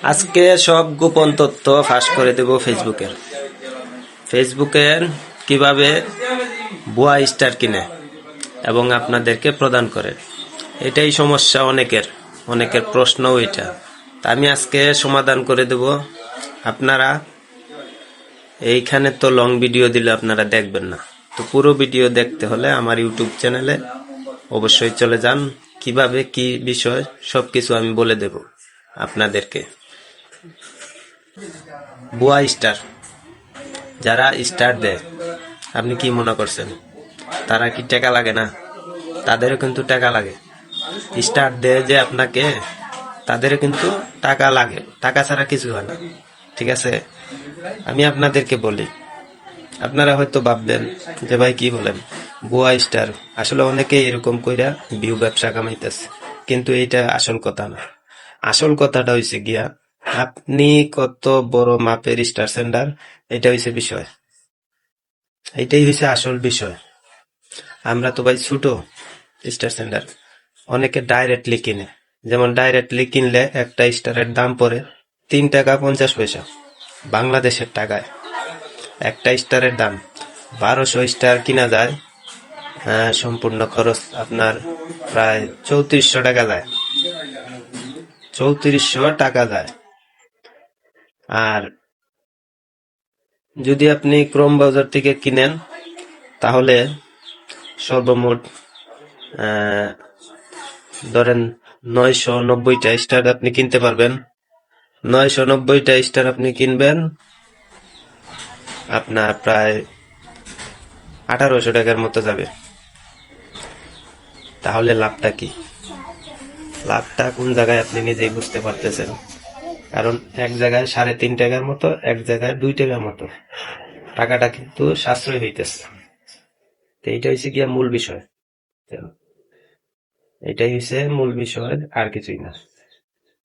আজকে সব গোপন তথ্য ফাঁস করে দেব ফেসবুকের কিভাবে ভুয়া স্টার কিনে এবং আপনাদেরকে প্রদান করে। এটাই সমস্যা অনেকের প্রশ্নও এটা। আমি আজকে সমাধান করে দেব। আপনারা এইখানে তো লং ভিডিও দিলে আপনারা দেখবেন না, তো পুরো ভিডিও দেখতে হলে আমার ইউটিউব চ্যানেলে অবশ্যই চলে যান। কিভাবে কি বিষয় সবকিছু আমি বলে দেব আপনাদেরকে। ভুয়া স্টার, যারা স্টার দেয়, আপনি কি মনে করছেন তারা কি টাকা লাগে না? তাদেরও কিন্তু টাকা লাগে। স্টার দেয় যে আপনাকে, তাদেরও কিন্তু টাকা লাগে, টাকা ছাড়া কিছু হয় না। ঠিক আছে, আমি আপনাদেরকে বলি, আপনারা হয়তো ভাববেন যে ভাই কি বলেন ভুয়া স্টার, আসলে অনেকে এরকম কইরা ভিউ ব্যবসা কামাইতেছে, কিন্তু এইটা আসল কথা না। আসল কথাটা হইছে গিয়া আপনি কত বড় মাপের স্টার সেন্ডার, এটা হইছে বিষয়, এইটাই হইছে আসল বিষয়। আমরা তো ভাই ছোট স্টার সেন্ডার, অনেকে ডাইরেক্টলি কিনে। যেমন ডাইরেক্টলি কিনলে একটা স্টারের দাম পড়ে 3 টাকা 50 পয়সা বাংলাদেশের টাকায়। একটা স্টারের দাম 1200 স্টার কিনা যায়, সম্পূর্ণ খরচ আপনার প্রায় 3400 টাকা যায়। 3400 টাকা যায়। আর যদি আপনি ক্রোম বাজার থেকে কিনেন, তাহলে সর্বমোট ধরেন 990টা স্টার আপনি কিনতে পারবেন। 990টা স্টার আপনি কিনবেন, আপনার প্রায় 1800 টাকার মতো যাবে। তাহলে লাভটা কি? লাভটা কোন জায়গায় আপনি নিজেই বুঝতে পারতেছেন। কারণ এক জায়গায় 3.5 টাকার মতো, এক জায়গায় 2 টাকার মতো টাকাটা কিন্তু সাশ্রয় হইতেছে। তো এইটা হচ্ছে গিয়া মূল বিষয়। এটাই হচ্ছে মূল বিষয়, আর কিছুই না।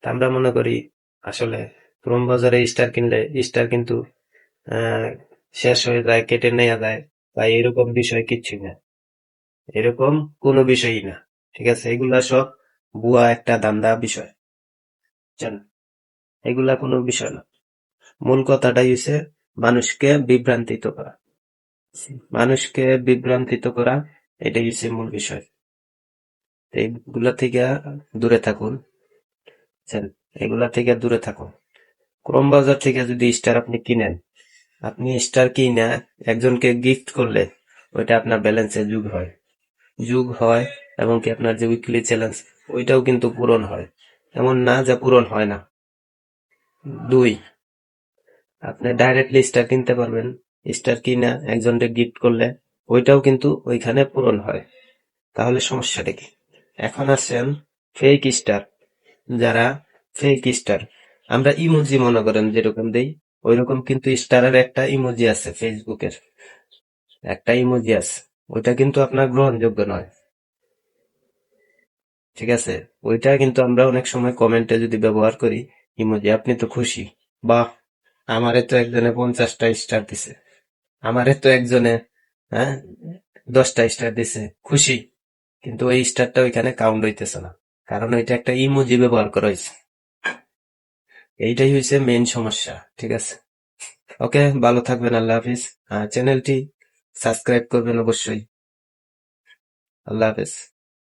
তা আমরা মনে করি আসলে ক্রোম বাজারে স্টার কিনলে স্টার কিন্তু শেষ হয়ে যায়, কেটে নেওয়া যায়, বা এরকম বিষয় কিচ্ছুই না। এরকম কোনো বিষয়ই না। ঠিক আছে, এগুলা সব ভুয়া একটা ধান্দা বিষয়। এগুলা কোনো বিষয় না। মূল কথাটাই হচ্ছে মানুষকে বিভ্রান্তিত করা, এটাই হচ্ছে মূল বিষয়। এইগুলা থেকে দূরে থাকুন। এগুলা থেকে দূরে থাকুন। ক্রোম বাজার থেকে যদি স্টার আপনি কিনেন, আপনি স্টার কিনা একজনকে গিফট করলে ওইটা আপনার ব্যালেন্সে যোগ হয় এবং কি আপনার যে উইকলি চ্যালেঞ্জ, ওইটাও কিন্তু পূরণ হয়। এমন না যে পূরণ হয় না। 2, আপনি ডাইরেক্টলি স্টার কিনতে পারবেন। স্টার কিনা একজনকে গিফট করলে ওইটাও কিন্তু ওইখানে পূরণ হয়। তাহলে সমস্যাটা কি? এখন আসছেন ফেক স্টার। যারা ফেক স্টার, আমরা ইমোজি মনে করেন যেরকম দেই, ওইরকম কিন্তু স্টারের একটা ইমোজি আছে, ফেসবুকের একটা ইমোজি আছে, ওইটা কিন্তু আপনার গ্রহণযোগ্য নয়। ঠিক আছে, ওইটা কিন্তু আমরা অনেক সময় কমেন্টে যদি ব্যবহার করি, ইমোজি, আপনি তো খুশি, বাহ, আমারে তো একজনে 50টা স্টার দিছে, আমারে তো একজনে হ্যাঁ 10টা স্টার দিছে, খুশি। কিন্তু ওই স্টারটা ওইখানে কাউন্ট হইতেছে না, কারণ ওইটা একটা ইমোজি ব্যবহার করা হয়েছে। এইটাই হয়েছে মেইন সমস্যা। ঠিক আছে, ওকে, ভালো থাকবেন, আল্লাহ হাফিজ। চ্যানেলটি সাবস্ক্রাইব করবেন অবশ্যই। আল্লাহ হাফিজ।